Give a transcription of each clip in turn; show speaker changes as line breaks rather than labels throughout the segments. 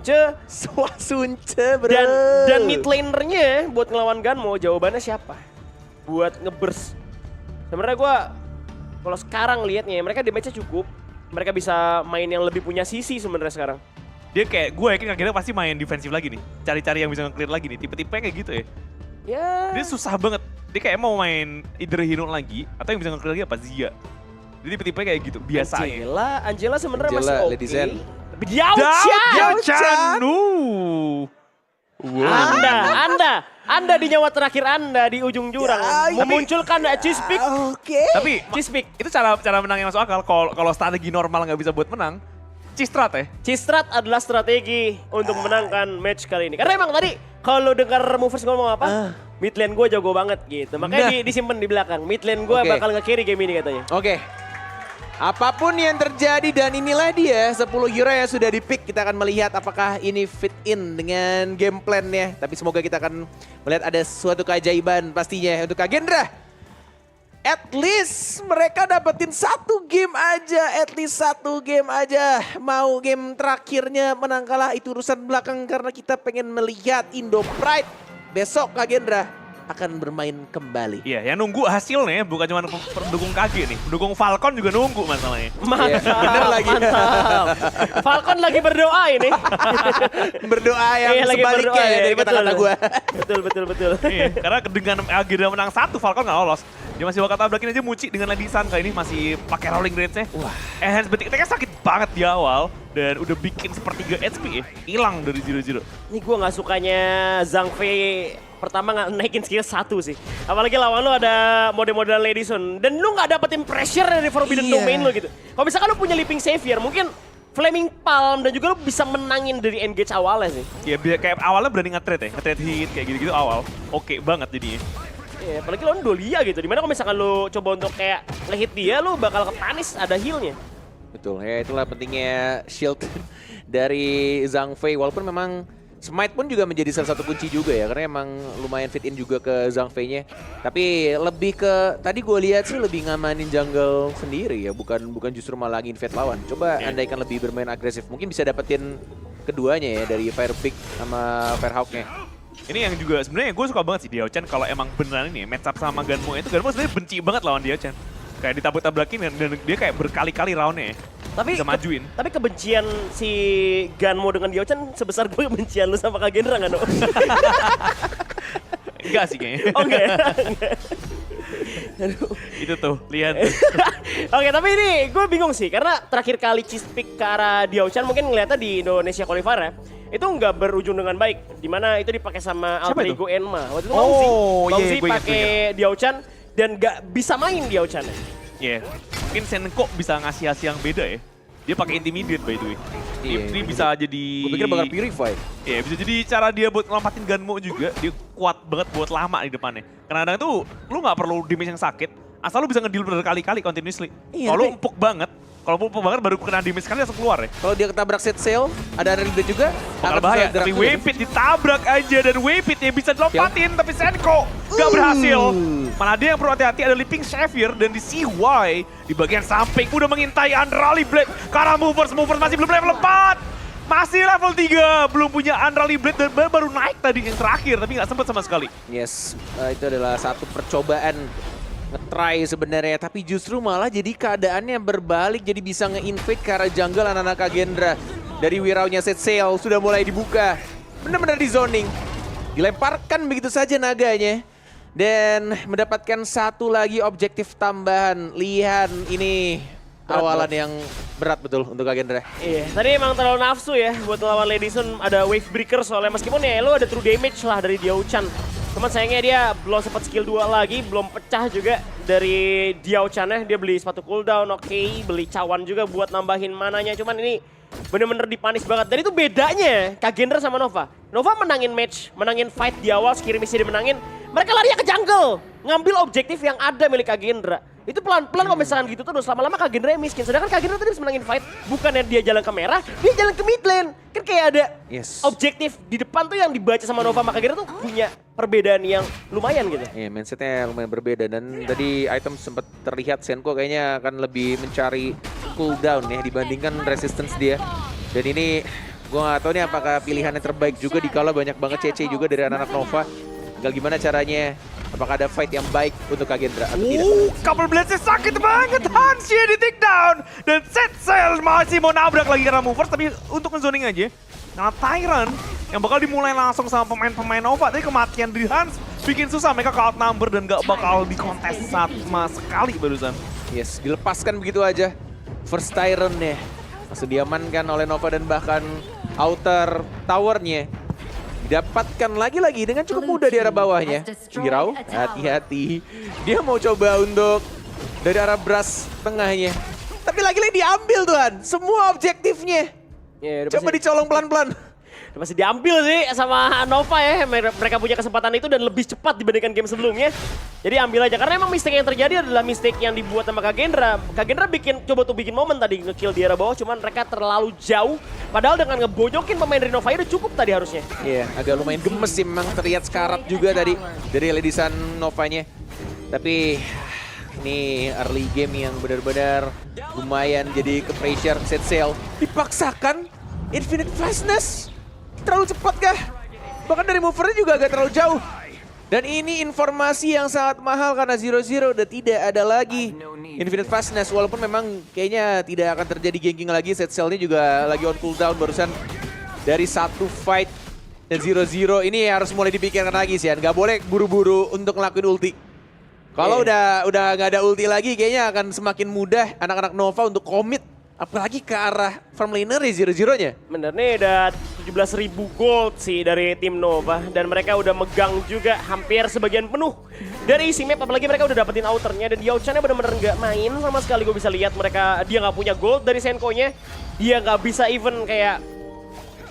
Swasunce.
Swasunce bro.
Dan mid lanernya buat ngelawan Ganmo, jawabannya siapa? Buat nge-burst. Sebenarnya gue kalau sekarang liatnya mereka damage-nya cukup. Mereka bisa main yang lebih punya sisi sebenarnya sekarang.
Dia kayak gue yakin akhirnya pasti main defensif lagi nih. Cari-cari yang bisa nge-clear lagi nih. Tipe-tipe kayak gitu ya.
Ya.
Dia susah banget. Dia kayak mau main either Hino lagi atau yang bisa nge-clear lagi apa Zia. Jadi tipe-tipe kayak gitu biasanya.
Angela sebenarnya
Angela,
masih
Lady Zen.
oke. Tapi Diao-chan.
Wow.
Anda di nyawa terakhir Anda di ujung jurang memunculkan Cheese-Pick.
Oke.
Tapi
Cheese-Pick.
itu cara menang yang masuk akal. Kalau strategi normal nggak bisa buat menang, Cistrat ya.
Cistrat adalah strategi untuk menangkan match kali ini. Karena emang tadi kalau dengar movers ngomong apa, mid lane gue jago banget gitu. Makanya disimpan di belakang. Mid lane gue
Oke.
bakal nge-carry game ini katanya.
Oke. Apapun yang terjadi dan inilah dia 10 hero yang sudah di-pick. Kita akan melihat apakah ini fit in dengan game plan-nya. Tapi semoga kita akan melihat ada suatu keajaiban pastinya untuk Kagendra. At least mereka dapetin satu game aja, at least satu game aja. Mau game terakhirnya menang kalah itu urusan belakang karena kita pengen melihat Indo Pride besok Kagendra akan bermain kembali.
Iya, yang nunggu hasilnya bukan cuma pendukung KG nih. Pendukung Falcon juga nunggu masalahnya.
Mantap,
bener lagi.
mantap. Falcon lagi berdoa ini.
Berdoa yang
Iya, lagi
sebaliknya
berdoa
ya
ya,
dari kata-kata
betul.
gue.
Betul.
Iya, karena dengan Agira menang 1, Falcon nggak lolos. Dia masih bakal tabrakin aja Muci dengan Lady Sun kali ini masih pakai rolling range-nya.
Wah.
Enhance Betik Attack-nya sakit banget di awal. Dan udah bikin sepertiga HP ya. Hilang dari 0-0.
Ini gue gak sukanya Zhang Fei pertama nggak naikin skill 1 sih. Apalagi lawan lu ada mode-mode Lady Sun. Dan lu gak dapetin pressure dari Forbidden
Iya.
Domain lu gitu. Kalau misalkan lu punya Leaping Savior mungkin Flaming Palm dan juga lu bisa menangin dari engage awalnya sih.
Ya kayak awalnya berani nge-trade ya. Nge-trade hit kayak gitu-gitu awal. Oke banget jadinya.
Iya, apalagi lawan Dolia gitu. Dimana kalau misalkan lu coba untuk kayak nge-hit dia lu bakal ketanis ada heal-nya.
Betul, ya itulah pentingnya shield dari Zhang Fei. Walaupun memang Smite pun juga menjadi salah satu kunci juga ya. Karena emang lumayan fit in juga ke Zhang Fei-nya. Tapi lebih ke, tadi gue lihat sih lebih ngamanin jungle sendiri ya. Bukan justru malah invade lawan. Coba andaikan lebih bermain agresif. Mungkin bisa dapetin keduanya ya dari Firepick sama Firehawk-nya.
Ini yang juga sebenarnya gue suka banget sih Diao-chan kalau emang beneran ini match up sama Ganmo itu. Ganmo sebenarnya benci banget lawan Diao-chan. Kayak ditabrak-tabrakin dan dia kayak berkali-kali roundnya ya.
Tapi
bisa majuin.
Tapi kebencian si Ganmo dengan Diao-chan sebesar gue kebencian lu sama Kagendra nggak, No?
Enggak sih kayaknya.
Oh enggak ya?
Itu tuh, lihat tuh.
Oke, tapi ini gue bingung sih. Karena terakhir kali Cheese-Pick ke arah Diao-chan mungkin ngeliatnya di Indonesia Qualifier ya. Itu nggak berujung dengan baik. Dimana itu dipakai sama
Siapa
Alter
itu?
Ego Enma. Waktu itu
Oh,
Bangzi
iya, gue ingat,
pakai Diao-chan dan nggak bisa main Diao-chan.
Iya. Mungkin Senko bisa ngasih hasil yang beda ya. Dia pakai Intimidate by the way. Ini bisa jadi...
Gue pikir bakal Purify.
Iya, bisa jadi cara dia buat ngelompatin Ganmo juga. Dia kuat banget buat lama di depannya. Kadang-kadang tuh lu nggak perlu damage yang sakit. Asal lu bisa ngedeal berkali-kali continuously.
Iya,
Kalau lu
tapi-
empuk banget, baru kena damage sekali langsung keluar ya.
Kalau dia ketabrak set sail, ada Unreal Blade juga.
Bakal
akan
bahaya,
bisa gerak
tapi
juga.
Waypit ditabrak aja dan Waypit ya bisa dilompatin, tapi Senko gak berhasil. Malah dia yang perlu hati-hati ada Leaping Savior dan di CY di bagian samping udah mengintai Unreal Blade karena movers masih belum level 4. Masih level 3, belum punya Unreal Blade dan baru naik tadi yang terakhir tapi gak sempet sama sekali.
Yes, itu adalah satu percobaan nge-try sebenarnya, tapi justru malah jadi keadaannya berbalik, jadi bisa nge-invade ke arah jungle anak-anak Kagendra. Dari wiraunya set sail sudah mulai dibuka, benar-benar di zoning. Dilemparkan begitu saja naganya. Dan mendapatkan satu lagi objektif tambahan. Lihan ini awalan yang berat betul untuk Kagendra.
Iya, tadi emang terlalu nafsu ya buat lawan Lady Sun. Ada wave breaker soalnya meskipun ya lu ada true damage lah dari Diao-chan. Cuman sayangnya dia belum sempat skill 2 lagi, belum pecah juga dari Diao-chan-nya. Dia beli sepatu cooldown, oke, beli cawan juga buat nambahin mananya. Cuman ini bener-bener dipanis banget. Dan itu bedanya Kagendra sama Nova. Nova menangin match, menangin fight di awal, skirmishnya dimenangin. Mereka lari ke jungle, ngambil objektif yang ada milik Kagendra. Itu pelan-pelan kalau misalkan gitu terus, lama-lama Kagendra yang miskin. Sedangkan Kagendra tadi bisa menangin fight, bukannya dia jalan ke merah, dia jalan ke mid lane. Kan kayak ada objektif di depan tuh yang dibaca sama Nova sama Kagendra tuh punya perbedaan yang lumayan gitu.
Iya, mindsetnya lumayan berbeda. Dan tadi item sempat terlihat Senko kayaknya akan lebih mencari cooldown ya dibandingkan resistance dia. Dan ini Gue gak tahu nih apakah pilihannya terbaik juga dikala banyak banget CC juga dari anak-anak Nova. Tinggal gimana caranya, apakah ada fight yang baik untuk Kagendra atau tidak.
Couple Blades-nya sakit banget. Hansia di take down. Dan Setzel masih mau nabrak lagi karena movers, tapi untuk nge-zoning aja. Karena Tyrant yang bakal dimulai langsung sama pemain-pemain Nova. Tapi kematian dari Hans bikin susah. Mereka ke outnumber dan gak bakal dikontes sama sekali barusan.
Yes, dilepaskan begitu aja. First Tyrant ya. Langsung diamankan oleh Nova dan bahkan outer towernya didapatkan lagi-lagi dengan cukup mudah di arah bawahnya. Jirau, hati-hati. Dia mau coba untuk dari arah brush tengahnya. Tapi lagi-lagi diambil Tuhan, semua objektifnya.
Ya,
Coba dicolong pelan-pelan.
Masih diambil sih sama Nova ya. Mereka punya kesempatan itu dan lebih cepat dibandingkan game sebelumnya. Jadi ambil aja. Karena emang mistake yang terjadi adalah mistake yang dibuat sama Kagendra. Kagendra coba tuh bikin momen tadi nge-kill di arah bawah. Cuman mereka terlalu jauh. Padahal dengan ngebojokin pemain dari Nova udah cukup tadi harusnya.
Iya, agak lumayan gemes sih. Memang terlihat sekarat juga tadi dari Ladisan Novanya. Tapi ini early game yang benar-benar lumayan jadi ke pressure Setzel. Dipaksakan Infinite Fastness. Terlalu cepat kah? Bahkan dari movernya juga agak terlalu jauh. Dan ini informasi yang sangat mahal karena 0-0 udah tidak ada lagi Infinite Fastness. Walaupun memang kayaknya tidak akan terjadi ganking lagi. Setzelnya juga lagi on cooldown barusan dari satu fight. Dan 0-0 ini harus mulai dipikirkan lagi sih. Gak boleh buru-buru untuk ngelakuin ulti. Kalau udah gak ada ulti lagi kayaknya akan semakin mudah anak-anak Nova untuk komit. Apalagi ke arah farm laner ya 0-0-nya.
Bener nih ada 17.000 gold sih dari tim Nova. Dan mereka udah megang juga hampir sebagian penuh dari isi map. Apalagi mereka udah dapetin outernya. Dan Diao-channya bener-bener gak main sama sekali. Gue bisa lihat mereka, dia gak punya gold dari Senko-nya. Dia gak bisa even kayak,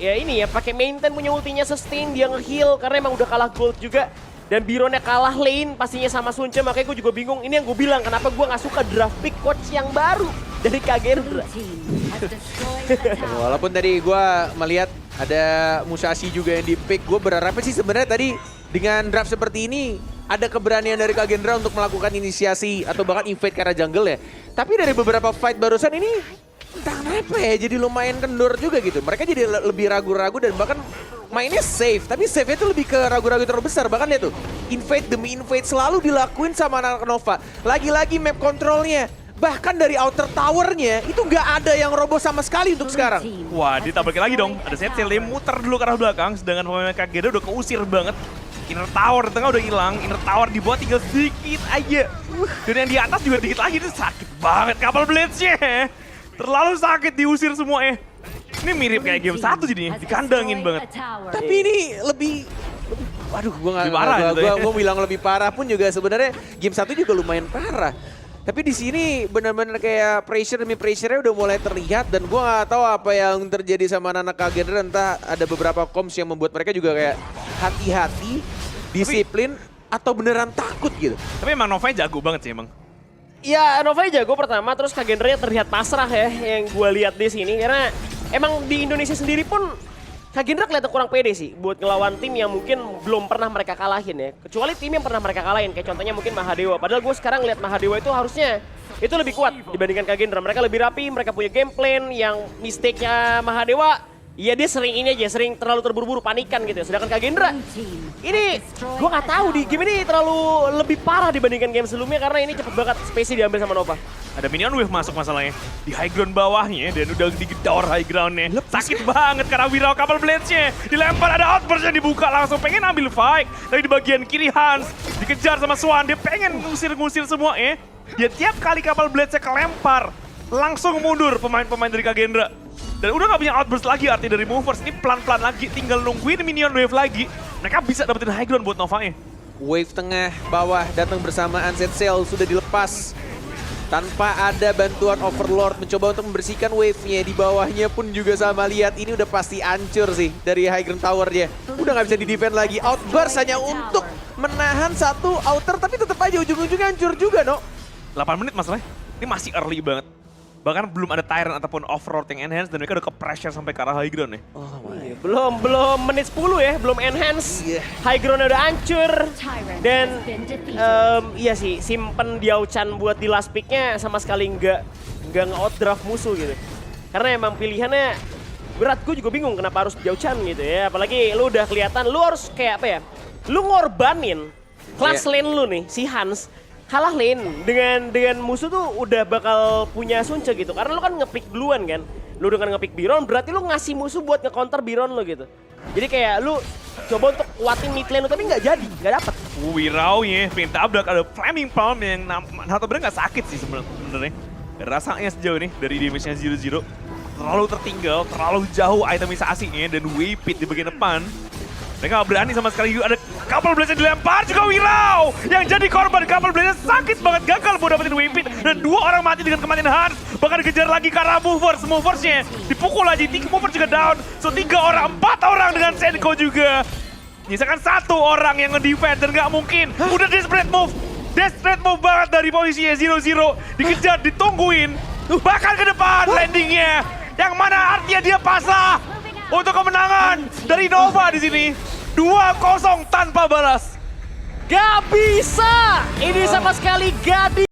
ya ini ya, pakai maintain punya ultinya sustain. Dia nge-heal karena emang udah kalah gold juga. Dan Bironnya kalah lane pastinya sama Sunce, makanya gue juga bingung. Ini yang gue bilang, kenapa gue gak suka draft pick coach yang baru dari Kagendra.
Walaupun tadi gue melihat ada Musashi juga yang di pick, gue berharapnya sih sebenarnya tadi dengan draft seperti ini ada keberanian dari Kagendra untuk melakukan inisiasi atau bahkan invade ke arah jungle ya. Tapi dari beberapa fight barusan ini entah kenapa ya jadi lumayan kendor juga gitu. Mereka jadi lebih ragu-ragu dan bahkan mainnya safe, tapi save-nya itu lebih ke ragu-ragu terlalu besar. Bahkan dia tuh, invade demi invade selalu dilakuin sama anak Nova. Lagi-lagi map controlnya, bahkan dari outer towernya, itu nggak ada yang roboh sama sekali untuk sekarang.
Wah, ditabrakin lagi dong. Ada Setzel, dia muter dulu ke arah belakang, sedangkan pemain Kagendra udah keusir banget. Inner tower di tengah udah hilang, inner tower di bawah tinggal sedikit aja. Dan yang di atas juga dikit lagi, itu sakit banget Couple Blades-nya. Terlalu sakit diusir semua Ini mirip kayak game 1 jadinya, dikandangin banget.
Tapi ini lebih waduh, gue bilang lebih parah pun juga sebenarnya game 1 juga lumayan parah. Tapi di sini benar-benar kayak pressure demi pressure-nya udah mulai terlihat dan gue nggak tahu apa yang terjadi sama anak-anak Kagendra. Entah ada beberapa comms yang membuat mereka juga kayak hati-hati, disiplin, atau beneran takut gitu.
Tapi emang Nova jago banget sih emang.
Ya Nova jago pertama, terus Kagendra terlihat pasrah ya yang gue lihat di sini. Karena emang di Indonesia sendiri pun Kagendra kelihatan kurang pede sih buat ngelawan tim yang mungkin belum pernah mereka kalahin ya. Kecuali tim yang pernah mereka kalahin, kayak contohnya mungkin Mahadewa. Padahal gue sekarang lihat Mahadewa itu harusnya itu lebih kuat dibandingkan Kagendra. Mereka lebih rapi, mereka punya game plan yang mistake-nya Mahadewa. Iya dia sering ini aja, sering terlalu terburu-buru, panikan gitu ya. Sedangkan Kagendra, ini gue nggak tahu di game ini terlalu lebih parah dibandingkan game sebelumnya karena ini cepet banget space diambil sama Nova.
Ada minion wave masuk masalahnya di high ground bawahnya dan udah digedor high groundnya. Sakit banget karena Wirau Couple Blades-nya. Dilempar ada outburst yang dibuka langsung pengen ambil fight. Tapi di bagian kiri Hans dikejar sama Swan, dia pengen ngusir-ngusir semua Dia tiap kali Couple Blades-nya kelempar langsung mundur pemain-pemain dari Kagendra. Dan udah gak punya outburst lagi artinya dari movers. Ini pelan-pelan lagi, tinggal nungguin minion wave lagi. Mereka bisa dapetin high ground buat Nova-nya.
Wave tengah bawah datang bersamaan, Setzel sudah dilepas. Tanpa ada bantuan Overlord mencoba untuk membersihkan wave-nya. Di bawahnya pun juga sama, lihat ini udah pasti hancur sih dari high ground tower-nya. Udah gak bisa di-defend lagi. Outburst hanya untuk menahan satu outer, tapi tetap aja ujung-ujungnya hancur juga, no?
8 menit masalahnya. Ini masih early banget. Bahkan belum ada Tyrant ataupun Overlord yang enhance dan mereka udah ke pressure sampai ke arah high ground
Belum menit 10 ya, belum enhance. High ground udah hancur. Dan iya sih, simpen Diao-chan buat di last pick-nya sama sekali nggak nge-outdraft musuh gitu. Karena emang pilihannya berat. Gue juga bingung kenapa harus Diao-chan gitu ya. Apalagi lu udah kelihatan, lu harus kayak apa ya, lu ngorbanin kelas lane lu nih, si Hans. Kalah lane dengan musuh tuh udah bakal punya Sunce gitu. Karena lu kan ngepick duluan kan. Lu dengan ngepick Biron berarti lu ngasih musuh buat nge-counter Biron lu gitu. Jadi kayak lu coba untuk kuatin mid lane lu tapi nggak jadi, nggak dapet.
Wirau ya, pengen tabrak, ada Flaming Palm yang atau bener nggak sakit sih sebenarnya. Rasanya sejauh ini dari damage-nya 0-0 terlalu tertinggal, terlalu jauh itemisasinya dan Waypit di bagian depan. Mereka gak berani sama sekali, ada couple blades yang dilempar juga Wirau yang jadi korban. Couple blades sakit banget, gagal buat dapetin Waypit dan 2 orang mati dengan kematian Hans. Bahkan dikejar lagi karena Movers-nya dipukul lagi, Movers juga down. So 3 orang, 4 orang dengan Senko juga. Nyisakan 1 orang yang nge-defend dan gak mungkin. Udah desperate move banget dari posisinya 0-0. Dikejar, ditungguin, bahkan ke depan landingnya. Yang mana artinya dia pasrah untuk kemenangan dari Nova di sini. 2-0 tanpa balas.
Gak bisa! Ini sama sekali gak